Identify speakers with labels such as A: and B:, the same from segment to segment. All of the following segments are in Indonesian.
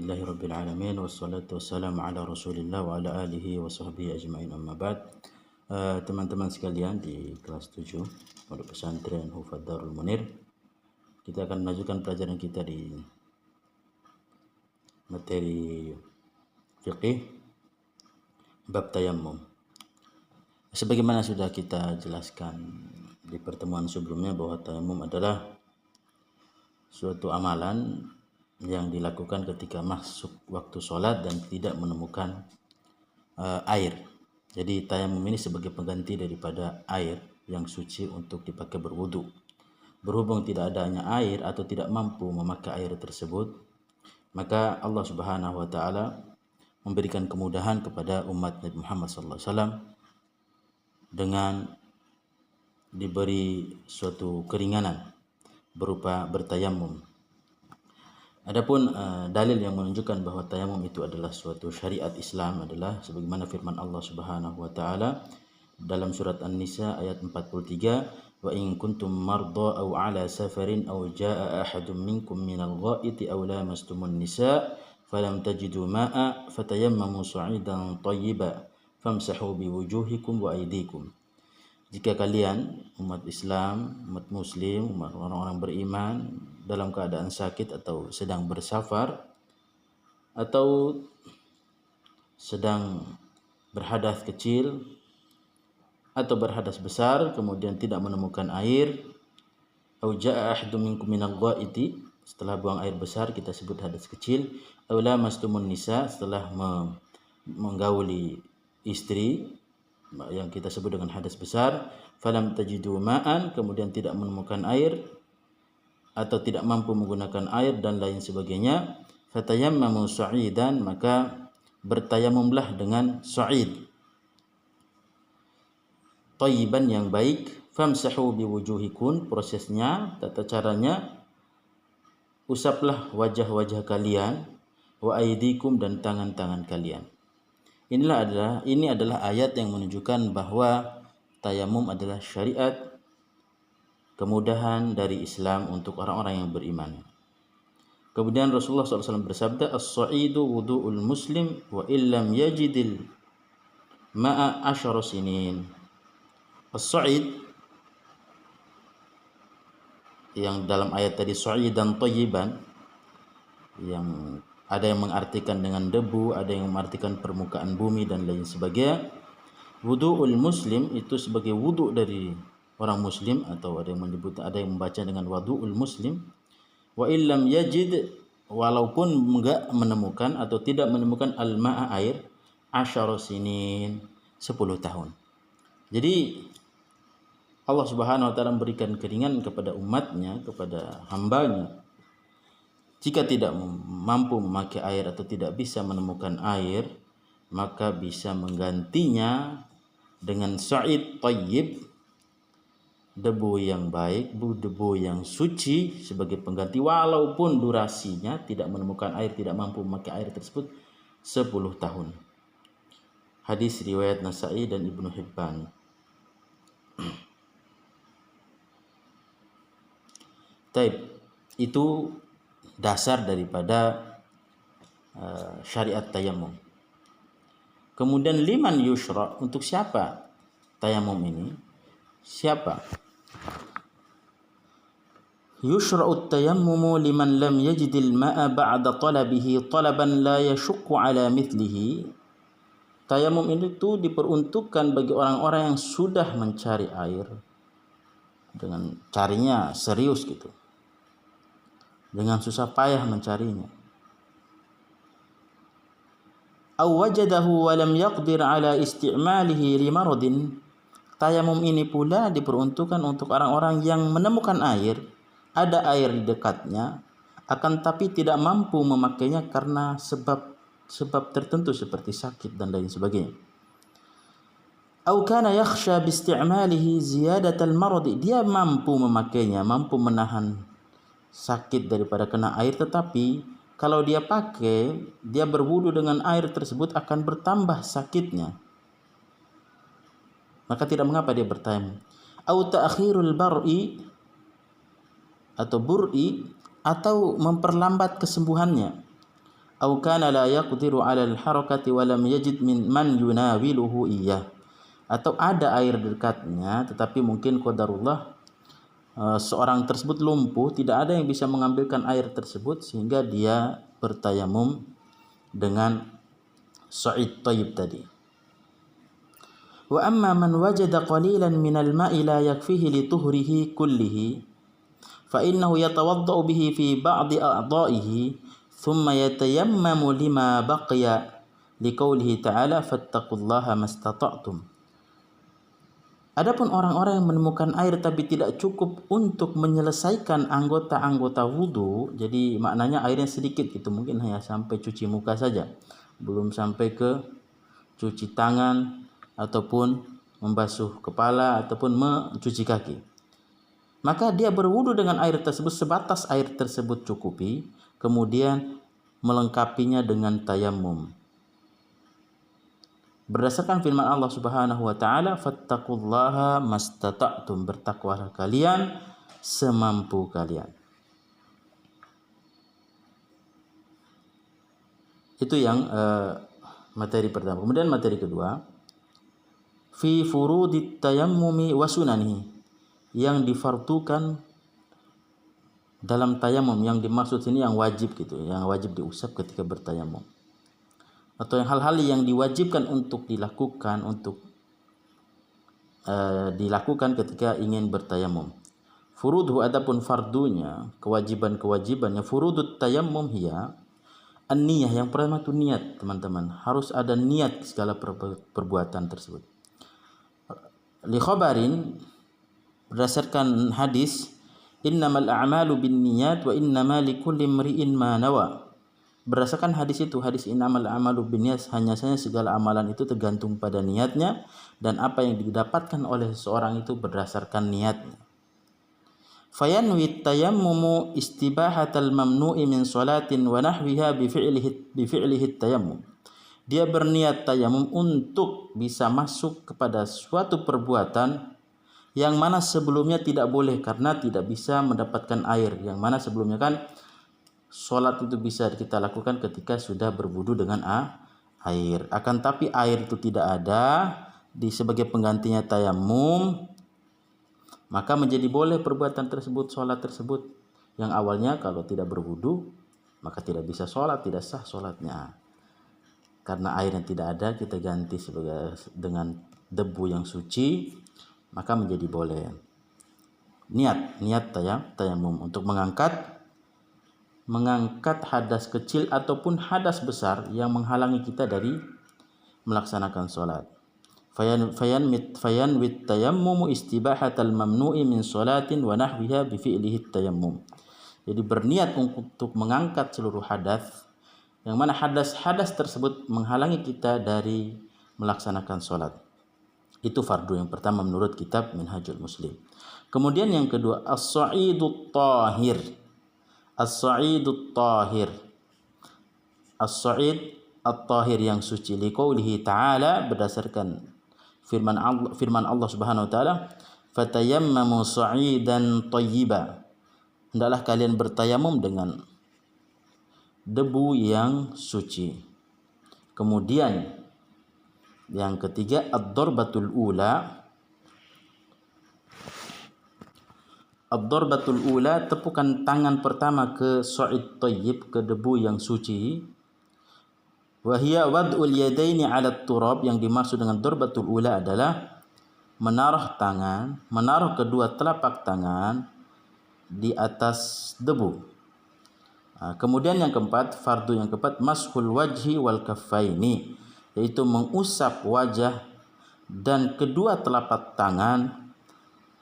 A: Alhamdulillahirabbil alamin wassalatu wassalamu ala Rasulillah wa ala alihi wa sahbihi ajmain, amma ba'd. Teman-teman sekalian di kelas 7 Pondok Pesantren Hufadz Darul Munir, kita akan melanjutkan pelajaran kita di materi fiqih bab tayammum. Sebagaimana sudah kita jelaskan di pertemuan sebelumnya bahwa tayammum adalah suatu amalan yang dilakukan ketika masuk waktu sholat dan tidak menemukan air. Jadi tayammum ini sebagai pengganti daripada air yang suci untuk dipakai berwudu. Berhubung tidak adanya air atau tidak mampu memakai air tersebut, maka Allah Subhanahu wa taala memberikan kemudahan kepada umat Nabi Muhammad SAW dengan diberi suatu keringanan berupa bertayammum. Adapun dalil yang menunjukkan bahwa tayammum itu adalah suatu syariat Islam adalah sebagaimana firman Allah Subhanahu wa taala dalam surat An-Nisa ayat 43, wa in kuntum marda aw ala safarin aw jaa ahadun minkum minal ghaiti aw lamastumun nisa falam tajidu ma'a fatayammamu sa'idan thayyiban famsahu biwujuhikum wa aydikum. Jika kalian umat Islam, umat muslim, umat orang-orang beriman dalam keadaan sakit atau sedang bersafar atau sedang berhadas kecil atau berhadas besar kemudian tidak menemukan air, au jaa ahadun minkum minal ghaiti, setelah buang air besar kita sebut hadas kecil, au lamastumun nisa, setelah menggauli istri yang kita sebut dengan hadas besar, falam tajidu ma'an, kemudian tidak menemukan air atau tidak mampu menggunakan air dan lain sebagainya, fatayammamu sa'idan, maka bertayamumlah dengan sa'id, thayyiban yang baik, famsahu biwujuhikum, prosesnya, tata caranya, usaplah wajah-wajah kalian, wa aydikum, dan tangan-tangan kalian. Ini adalah ayat yang menunjukkan bahwa tayammum adalah syariat kemudahan dari Islam untuk orang-orang yang beriman. Kemudian Rasulullah SAW bersabda, as-sa'idu wudu'ul muslim wa illam yajidil ma'a asyara sinin. As-sa'id yang dalam ayat tadi sa'idan thayyiban, yang ada yang mengartikan dengan debu, ada yang mengartikan permukaan bumi dan lain sebagainya. Wudu'ul muslim itu sebagai wudu dari orang muslim, atau ada yang membaca dengan wudu'ul muslim. Wa illam yajid, walaupun enggak menemukan atau tidak menemukan al-ma'a, air, asyara sinin, 10 tahun. Jadi Allah Subhanahu wa taala memberikan keringanan kepada umatnya, kepada hambanya. Jika tidak mampu memakai air atau tidak bisa menemukan air, maka bisa menggantinya dengan sa'id thayyib, debu yang baik, debu yang suci sebagai pengganti, walaupun durasinya tidak menemukan air, tidak mampu memakai air tersebut 10 tahun. Hadis riwayat Nasa'i dan Ibnu Hibban. Taib, itu dasar daripada syariat tayammum. Kemudian liman yushra, untuk siapa tayammum ini? Siapa? Yushra'ut tayammumu liman lam yajidil ma'a ba'da talabihi talaban la yashukku ala mithlihi. Tayammum itu diperuntukkan bagi orang-orang yang sudah mencari air dengan carinya serius gitu, dengan susah payah mencarinya. Aw wajadahu wa lam yaqdir ala isti'malihi li maradin. Tayamum ini pula diperuntukkan untuk orang-orang yang menemukan air, ada air di dekatnya, akan tapi tidak mampu memakainya karena sebab tertentu seperti sakit dan lain sebagainya. Aw kana yakhsha bi isti'malihi ziyadatal marad. Dia mampu memakainya, mampu menahan sakit daripada kena air, tetapi kalau dia pakai, dia berwudu dengan air tersebut akan bertambah sakitnya, maka tidak mengapa dia bertayamum. Au ta'khirul bar'i, atau bur'i, atau memperlambat kesembuhannya. aw kana la yaqdiru 'ala al-harakati wa lam yajid min man yunawiluhu iyyah, atau ada air dekatnya tetapi mungkin qadarullah seorang tersebut lumpuh, tidak ada yang bisa mengambilkan air tersebut sehingga dia bertayamum dengan sa'id thayyib tadi. Wa amma man wajada qalilan minal ma'i la yakfihi li tuhrihi kullihi fa innahu yatawaddau bihi fi ba'di a'dha'ihi thumma yatayammamu lima baqiya liqaulihi ta'ala fattaqullaha mastata'tum. Adapun orang-orang yang menemukan air tapi tidak cukup untuk menyelesaikan anggota-anggota wudu, jadi maknanya airnya sedikit gitu, mungkin hanya sampai cuci muka saja, belum sampai ke cuci tangan ataupun membasuh kepala ataupun mencuci kaki, maka dia berwudu dengan air tersebut, sebatas air tersebut cukupi, kemudian melengkapinya dengan tayamum berdasarkan firman Allah Subhanahu wa taala, fattaqullaha mastata'tum, bertakwalah kalian semampu kalian. Itu yang materi pertama. Kemudian materi kedua, fi furudit tayammumi wa sunanihi, yang difardukan dalam tayamum, yang dimaksud sini yang wajib gitu, yang wajib diusap ketika bertayamum, atau yang hal-hal yang diwajibkan untuk dilakukan dilakukan ketika ingin bertayamum. Furudhu, adapun fardunya, kewajiban-kewajibannya, furudut tayammum hiya an-niyah, yang pertama itu niat, teman-teman, harus ada niat segala perbuatan tersebut. Li khabarin, berdasarkan hadis, innamal a'malu binniyat wa innama likulli imri'in ma nawa. Berdasarkan hadis itu, hadis innamal a'malu binniyat, hanya saja segala amalan itu tergantung pada niatnya, dan apa yang didapatkan oleh seseorang itu berdasarkan niatnya. Fayanwi tayammumu istibahatal mamnu'i min salatin wa nahwiha bifi'lihi tayammum. Dia berniat tayamum untuk bisa masuk kepada suatu perbuatan yang mana sebelumnya tidak boleh karena tidak bisa mendapatkan air, yang mana sebelumnya kan sholat itu bisa kita lakukan ketika sudah berwudu dengan air. Akan tapi air itu tidak ada sebagai penggantinya tayamum, maka menjadi boleh perbuatan tersebut, sholat tersebut, yang awalnya kalau tidak berwudu maka tidak bisa sholat, tidak sah sholatnya. Karena air yang tidak ada kita ganti dengan debu yang suci, maka menjadi boleh. Niat tayamum untuk mengangkat hadas kecil ataupun hadas besar yang menghalangi kita dari melaksanakan sholat. Fayan wit tayammumu istibahatal mamnu'i min sholatin wa nahwiha bifi'lihi tayammum. Jadi berniat untuk mengangkat seluruh hadas, yang mana hadas tersebut menghalangi kita dari melaksanakan sholat. Itu fardu yang pertama menurut kitab Minhajul Muslim. Kemudian yang kedua, as-sa'idut tahir. As-sa'idut tahir. As-sa'id at-tahir, yang suci. Liqaulihi ta'ala, berdasarkan firman Allah Subhanahu wa taala, fatayammamu sa'idan thayyiba. Hendaklah kalian bertayamum dengan debu yang suci. Kemudian yang ketiga, ad-darbatul ula. Ad-darbatul ula, tepukan tangan pertama ke sa'id thayyib, ke debu yang suci. Wa hiya wad'ul yadaini 'ala turab, yang dimaksud dengan darbatul ula adalah menaruh kedua telapak tangan di atas debu. Kemudian yang keempat, fardu yang keempat, mashul wajhi wal kaffaini, yaitu mengusap wajah dan kedua telapak tangan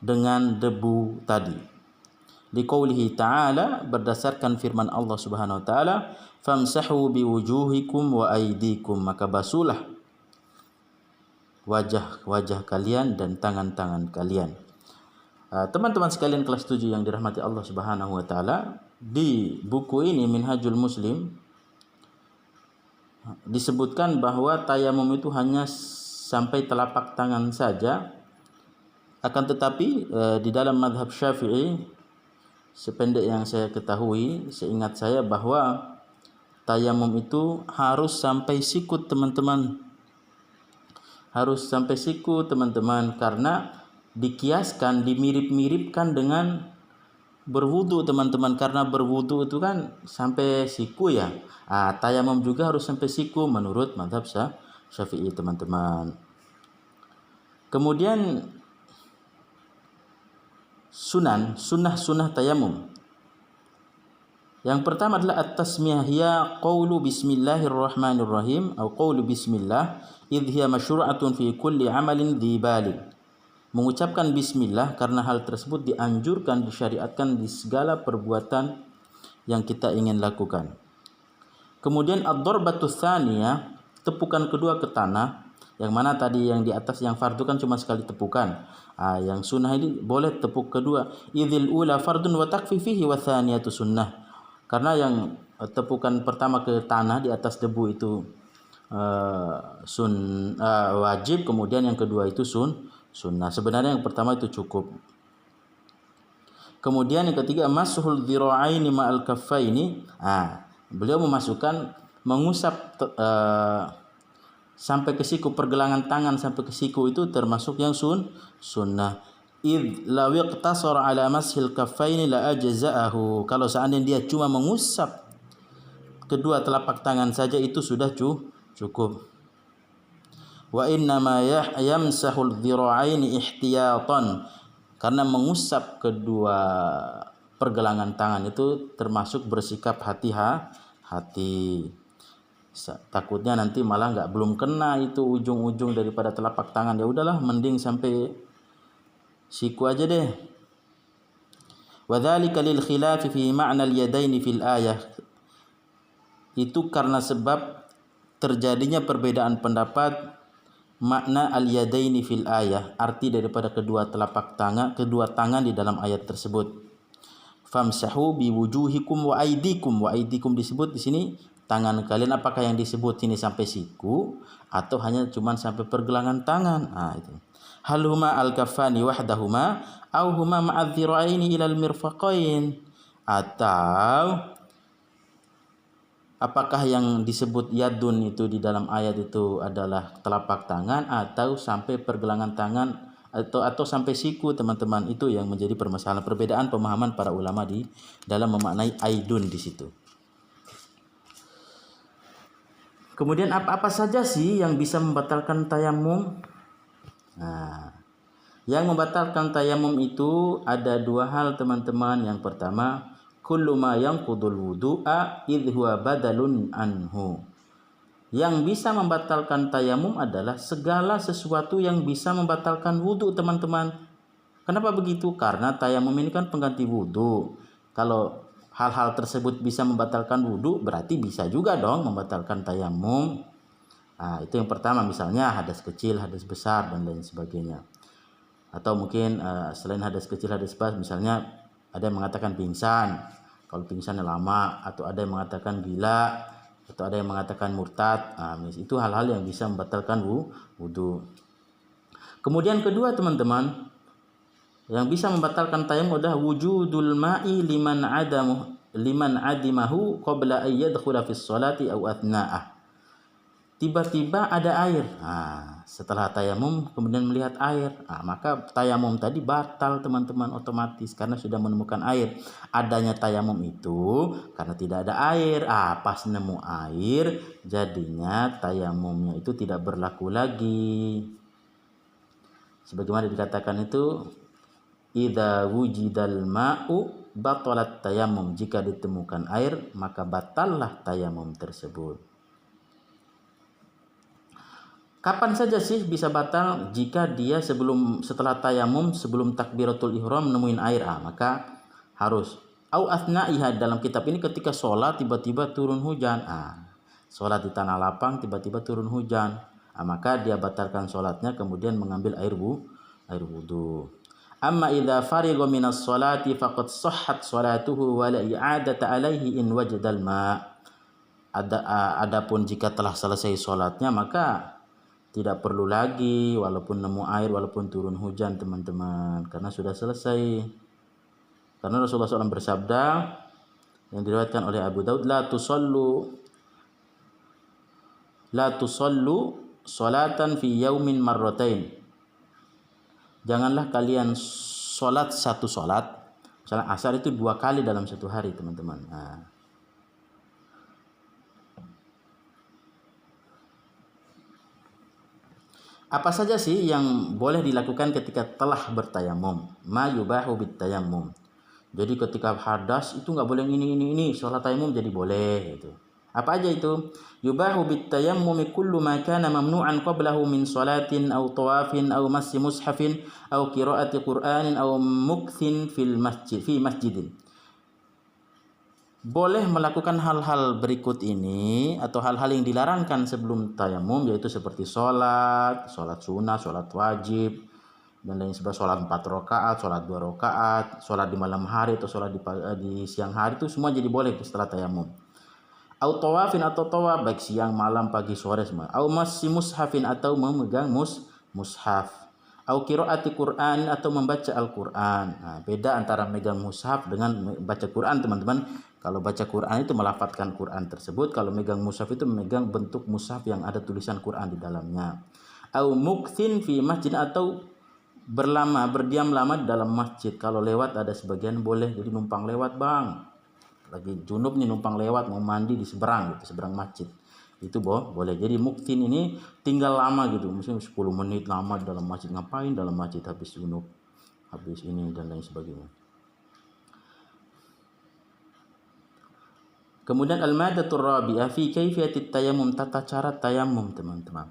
A: dengan debu tadi. Liqaulihi ta'ala, berdasarkan firman Allah Subhanahu wa taala, famsahu biwujuhikum wa aydikum, maka basuhlah wajah kalian dan tangan-tangan kalian. Teman-teman sekalian kelas 7 yang dirahmati Allah Subhanahu wa taala, di buku ini Minhajul Muslim disebutkan bahwa tayamum itu hanya sampai telapak tangan saja. Akan tetapi di dalam mazhab Syafi'i, sependek yang saya ketahui, seingat saya, bahwa tayamum itu harus sampai sikut teman-teman. Harus sampai siku teman-teman, karena dikiaskan, dimirip-miripkan dengan berwudu teman-teman, karena berwudu itu kan sampai siku ya. Tayamum juga harus sampai siku menurut mazhab Syafi'i teman-teman. Kemudian sunnah tayamum. Yang pertama adalah at-tasmiyah, hiya qawlu bismillahirrahmanirrahim atau qawlu bismillah idh hiya masyru'atun fi kulli amalin dhi balin. Mengucapkan bismillah karena hal tersebut dianjurkan, disyariatkan di segala perbuatan yang kita ingin lakukan. Kemudian ad-darbatu tsaniyah, tepukan kedua ke tanah, yang mana tadi yang di atas yang fardu kan cuma sekali tepukan. Yang sunnah ini boleh tepuk kedua. Idzil ula fardun wa takfi fihi wa tsaniyatu sunnah. Karena yang tepukan pertama ke tanah di atas debu itu wajib, kemudian yang kedua itu sunnah. Sebenarnya yang pertama itu cukup. Kemudian yang ketiga mashul dhira'aini ma'al kaffaini. Beliau mengusap sampai ke siku, pergelangan tangan sampai ke siku itu termasuk yang sunnah. Id law iqtasara ala mashil kaffaini la ajza'ahu. Kalau seandainya dia cuma mengusap kedua telapak tangan saja itu sudah cukup. Wa inna ma yamsahul dhira'aini ihtiyatan. Karena mengusap kedua pergelangan tangan itu termasuk bersikap hati-hati. Takutnya nanti malah belum kena itu ujung-ujung daripada telapak tangan. Ya udahlah, mending sampai siku aja deh. Wa dzalika lil khilaf fi ma'na al yadaini fil ayah. Itu karena sebab terjadinya perbedaan pendapat makna al yadaini fil ayah, arti daripada kedua tangan di dalam ayat tersebut. Famsahu bi wujuhikum wa aydikum. Wa aydikum disebut di sini tangan kalian. Apakah yang disebut sini sampai siku atau hanya cuma sampai pergelangan tangan? Itu. Hal huma al-kaffani wahdahuma aw huma ma'adh-dhira'aini ila al-mirfaqain. Atau apakah yang disebut yadun itu di dalam ayat itu adalah telapak tangan atau sampai pergelangan tangan atau sampai siku teman-teman. Itu yang menjadi permasalahan, perbedaan pemahaman para ulama di dalam memaknai aidun di situ. Kemudian apa-apa saja sih yang bisa membatalkan tayamum? Yang membatalkan tayamum itu ada dua hal teman-teman. Yang pertama, kullu ma yanqudul wudu'a idh huwa badalun anhu. Yang bisa membatalkan tayamum adalah segala sesuatu yang bisa membatalkan wudu teman-teman. Kenapa begitu? Karena tayamum ini kan pengganti wudu. Kalau hal-hal tersebut bisa membatalkan wudu, berarti bisa juga dong membatalkan tayamum. Itu yang pertama, misalnya hadas kecil, hadas besar, dan lain sebagainya. Atau mungkin selain hadas kecil, hadas besar, misalnya ada yang mengatakan pingsan, kalau pingsannya lama, atau ada yang mengatakan gila, atau ada yang mengatakan murtad. Itu hal-hal yang bisa membatalkan wudu. Kemudian kedua teman-teman, yang bisa membatalkan tayamum adalah wujudul ma'i liman adimahu qabla an yadkhula fis sholati aw athna'ah. Tiba-tiba ada air. Setelah tayamum kemudian melihat air, maka tayamum tadi batal teman-teman otomatis karena sudah menemukan air. Adanya tayamum itu karena tidak ada air. Pas nemu air jadinya tayamumnya itu tidak berlaku lagi. Sebagaimana dikatakan itu, idza wujidal ma'u batalat tayamum. Jika ditemukan air maka batallah tayamum tersebut. Kapan saja sih bisa batal? Jika dia setelah tayamum, sebelum takbiratul ihram nemuin air, maka harus. Au athna'iha, dalam kitab ini ketika sholat tiba-tiba turun hujan. Sholat di tanah lapang tiba-tiba turun hujan. Maka dia batalkan sholatnya kemudian mengambil air wudu. Amma idza farigha minas sholati faqad sahhat sholatuhu wa la i'adata alaihi in wajadal ma'. Adapun jika telah selesai sholatnya maka tidak perlu lagi walaupun nemu air, walaupun turun hujan teman-teman, karena sudah selesai. Karena Rasulullah SAW bersabda yang diriwayatkan oleh Abu Daud, la tusallu La tusallu salatan fi yaumin marratain. Janganlah kalian solat satu solat. Misalnya asar itu 2 kali dalam satu hari, teman-teman. Nah. Apa saja sih yang boleh dilakukan ketika telah bertayamum? Ma yubahu bitayammum. Jadi ketika hadas itu nggak boleh ini. Sholat tayamum jadi boleh gitu. Apa aja itu? Yubahu bitayammumi kullu ma kana mamnu'an qablahu min salatin aw tawafin aw massi mushafin aw qira'ati Qur'anin aw mukthin fi masjidin. Boleh melakukan hal-hal berikut ini atau hal-hal yang dilarangkan sebelum tayamum, yaitu seperti sholat sunnah, sholat wajib, dan lain sebagainya, sholat 4 rakaat, sholat 2 rakaat, sholat di malam hari atau sholat di siang hari, itu semua jadi boleh setelah tayamum. Au tawafin atau tawaf baik siang, malam, pagi, sore semua. Au massi mushafin atau memegang mushaf. Au qiraati Qur'an atau membaca Al-Qur'an. Nah, beda antara megang mushaf dengan baca Qur'an, teman-teman. Kalau baca Qur'an itu melafadzkan Qur'an tersebut, kalau megang mushaf itu memegang bentuk mushaf yang ada tulisan Qur'an di dalamnya. Au mukthin fi masjid atau berdiam lama di dalam masjid. Kalau lewat ada sebagian boleh, jadi numpang lewat, Bang. Lagi junub nih numpang lewat mau mandi di seberang gitu, seberang masjid. Itu boleh. Jadi muktin ini tinggal lama gitu, misalnya 10 menit lama di dalam masjid. Ngapain dalam masjid habis junub, habis ini dan lain sebagainya. Kemudian al-madatur rabi'ah fi kaifiyatit tayammum, tata cara tayamum, teman-teman.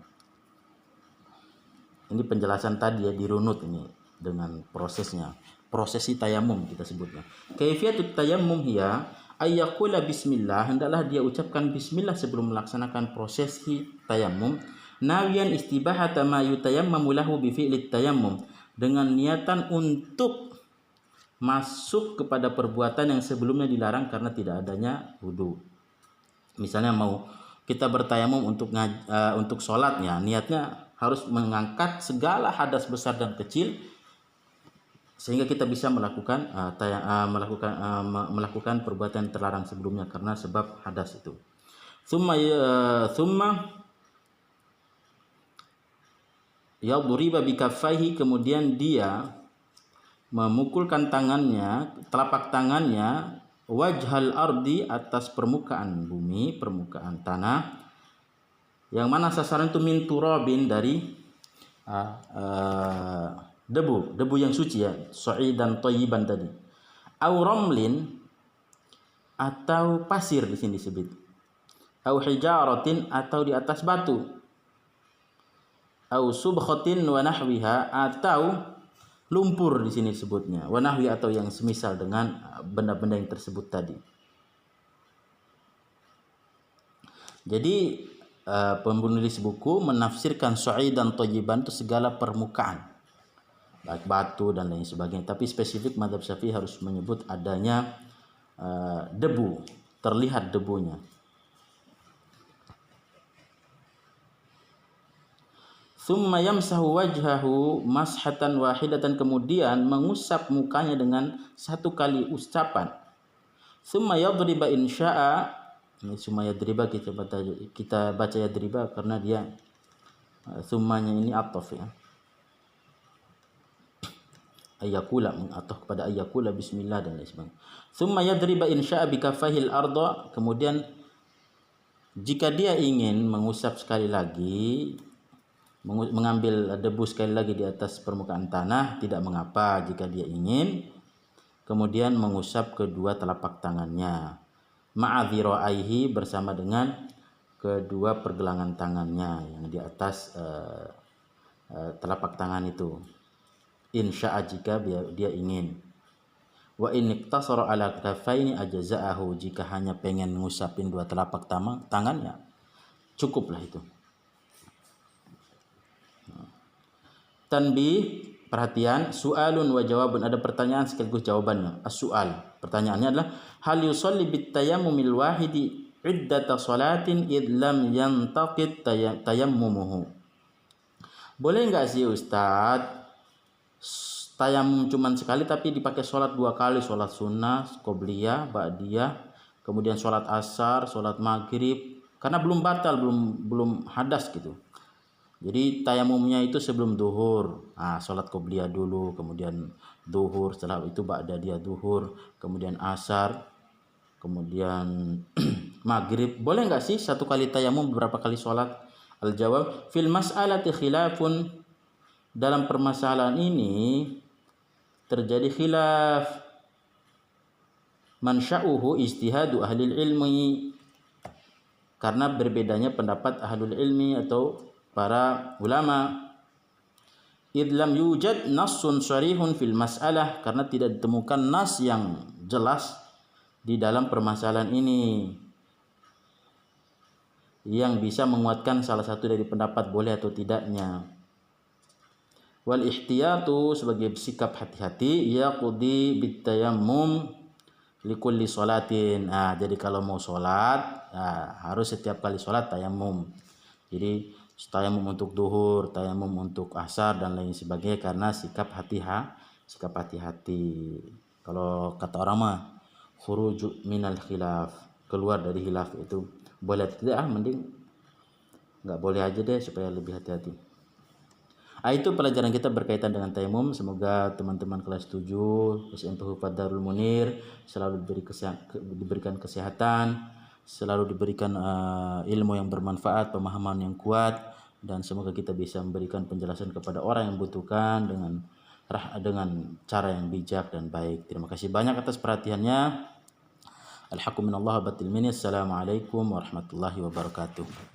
A: Ini penjelasan tadi ya, dirunut ini dengan prosesnya. Prosesi tayamum kita sebutnya. Kaifiyatut tayammum hiya ayyaqula bismillah, hendaklah dia ucapkan bismillah sebelum melaksanakan prosesi tayamum, nawiyan istibahata ma yutayammamu lahu bi fi'lit tayammum, dengan niatan untuk masuk kepada perbuatan yang sebelumnya dilarang karena tidak adanya wudu. Misalnya mau kita bertayamum untuk sholatnya, niatnya harus mengangkat segala hadas besar dan kecil sehingga kita bisa melakukan perbuatan terlarang sebelumnya karena sebab hadas itu. Thumma yadriba bikaffaihi, kemudian dia memukulkan tangannya, telapak tangannya, wajhal ardi, atas permukaan bumi, permukaan tanah, yang mana sasaran itu min turabin, dari debu yang suci ya, sa'idan thayyiban tadi. Au ramlin, atau pasir di sini disebut. Au hijaratin, atau di atas batu. Au subkhatin wa nahwiha, atau lumpur di sini disebutnya. Wa nahwi, atau yang semisal dengan benda-benda yang tersebut tadi. Jadi penulis buku menafsirkan sa'idan thayyiban itu segala permukaan, baik batu dan lain sebagainya. Tapi spesifik mazhab Syafi'i harus menyebut adanya debu, terlihat debunya. Tsumma yamsahu wajhahu mashatan wahidatan, kemudian mengusap mukanya dengan satu kali ucapan. Tsumma yadriba insya'a, ini tsumma yadriba kita baca yadriba karena dia tsummanya ini ataf ya. Ayyakula, atau kepada ayyakula bismillah dan lain sebagainya. Tsumma yadriba insya'a bikaffahil arda, kemudian jika dia ingin mengusap sekali lagi, mengambil debu sekali lagi di atas permukaan tanah, tidak mengapa jika dia ingin. Kemudian mengusap kedua telapak tangannya, ma'adhira'aihi, bersama dengan kedua pergelangan tangannya yang di atas telapak tangan itu. Insya'a, jika dia ingin. Wa in iktasara ala kaffaini ajza'ahu, jika hanya pengen ngusapin dua telapak tangan ya cukuplah itu. Tanbih, perhatian, su'alun wa jawabun, ada pertanyaan sekaligus jawabannya. As-su'al, pertanyaannya adalah hal yusalli bit tayammumil wahidi iddata salatin id lam yantaqid tayammumuhu. Boleh enggak sih Ustaz tayamum cuman sekali tapi dipakai sholat 2 kali, sholat sunnah, qobliyah, ba'diyah, kemudian sholat asar, sholat maghrib, karena belum batal, belum hadas gitu. Jadi tayamumnya itu sebelum duhur, sholat qobliyah dulu, kemudian duhur, setelah itu ba'dadiyah duhur, kemudian asar, kemudian maghrib. Boleh nggak sih satu kali tayamum beberapa kali sholat? Al-jawab, fil mas'alati khilafun, dalam permasalahan ini terjadi khilaf. Mansya'uhu istihadu ahlil ilmi, karena berbedanya pendapat ahlul ilmi atau para ulama. Idlam yujad nassun syarihun fil mas'alah, karena tidak ditemukan nas yang jelas di dalam permasalahan ini yang bisa menguatkan salah satu dari pendapat boleh atau tidaknya. Wal ihtiyatu, sebagai sikap hati-hati, yaqdi bitayammum likulli sholatin. Jadi kalau mau sholat, harus setiap kali sholat tayamum. Jadi tayamum untuk duhur, tayamum untuk asar dan lain sebagainya, karena sikap hati-hati. Kalau kata orang mah khuruju minal khilaf, keluar dari khilaf, itu boleh atau tidak? Mending nggak boleh aja deh supaya lebih hati-hati. Itu pelajaran kita berkaitan dengan tayamum. Semoga teman-teman kelas 7 SMP Hufad Darul Munir selalu diberikan kesehatan, selalu diberikan ilmu yang bermanfaat, pemahaman yang kuat, dan semoga kita bisa memberikan penjelasan kepada orang yang membutuhkan dengan cara yang bijak dan baik. Terima kasih banyak atas perhatiannya. Alhamdulillah batil minni. Assalamualaikum warahmatullahi wabarakatuh.